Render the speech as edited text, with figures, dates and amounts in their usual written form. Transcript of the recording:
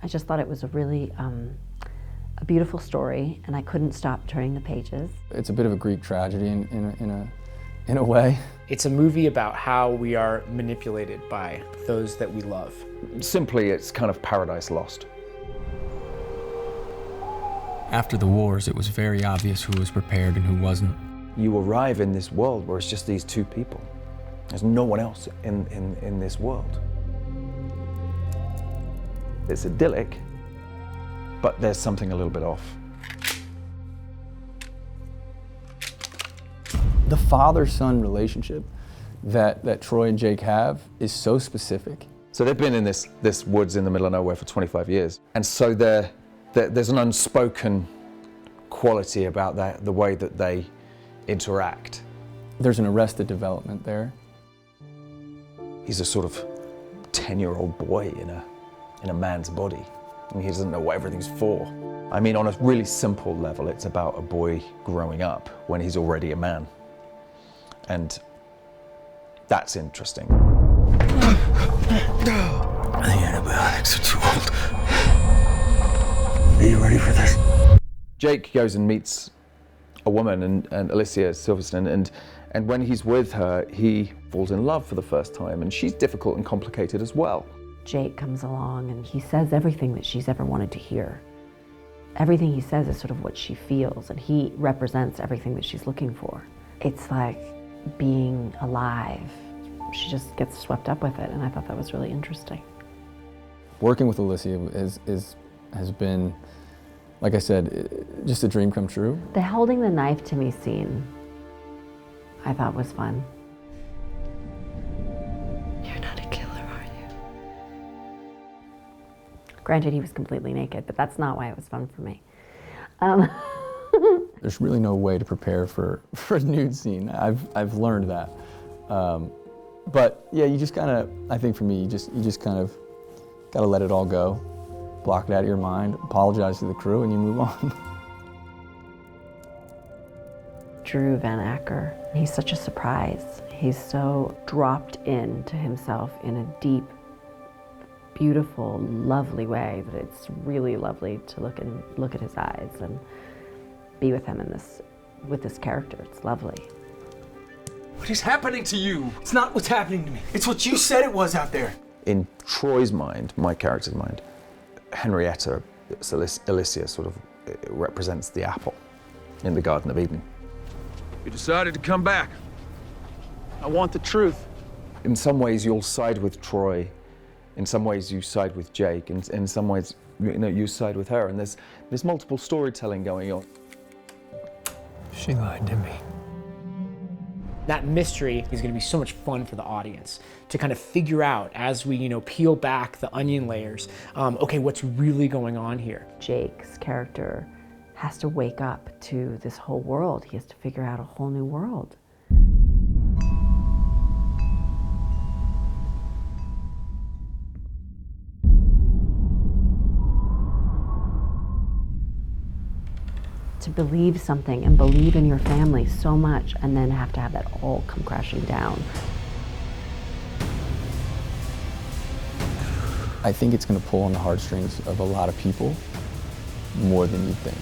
I just thought it was a really a beautiful story, and I couldn't stop turning the pages. It's a bit of a Greek tragedy in a way. It's a movie about how we are manipulated by those that we love. Simply, it's kind of Paradise Lost. After the wars, it was very obvious who was prepared and who wasn't. You arrive in this world where it's just these two people. There's no one else in this world. It's idyllic, but there's something a little bit off. The father-son relationship that Troy and Jake have is so specific. So they've been in this woods in the middle of nowhere for 25 years. And so there's an unspoken quality about the way that they interact. There's an arrested development there. He's a sort of 10-year-old boy in a man's body. And he doesn't know what everything's for. I mean, on a really simple level, it's about a boy growing up when he's already a man. And that's interesting. The antibiotics are too old. Are you ready for this? Jake goes and meets a woman, and Alicia Silverstone, and when he's with her, he falls in love for the first time, and she's difficult and complicated as well. Jake comes along and he says everything that she's ever wanted to hear. Everything he says is sort of what she feels, and he represents everything that she's looking for. It's like being alive. She just gets swept up with it, and I thought that was really interesting. Working with Alicia has been, like I said, just a dream come true. The holding the knife to me scene, I thought was fun. You're not a killer, are you? Granted, he was completely naked, but that's not why it was fun for me. There's really no way to prepare for a nude scene. I've learned that. But yeah, you just kind of, I think for me, you just kind of got to let it all go, block it out of your mind, apologize to the crew, and you move on. Drew Van Acker, he's such a surprise. He's so dropped into himself in a deep, beautiful, lovely way that it's really lovely to look at his eyes and be with him with this character. It's lovely. What is happening to you? It's not what's happening to me. It's what you said it was out there. In Troy's mind, my character's mind, Henrietta, Alicia, sort of represents the apple in the Garden of Eden. You decided to come back. I want the truth. In some ways, you'll side with Troy. In some ways, you side with Jake. And in some ways, you side with her. And there's multiple storytelling going on. She lied to me. That mystery is going to be so much fun for the audience to kind of figure out as we, peel back the onion layers. Okay, what's really going on here? Jake's character has to wake up to this whole world. He has to figure out a whole new world. To believe something and believe in your family so much and then have to have that all come crashing down. I think it's going to pull on the heartstrings of a lot of people more than you'd think.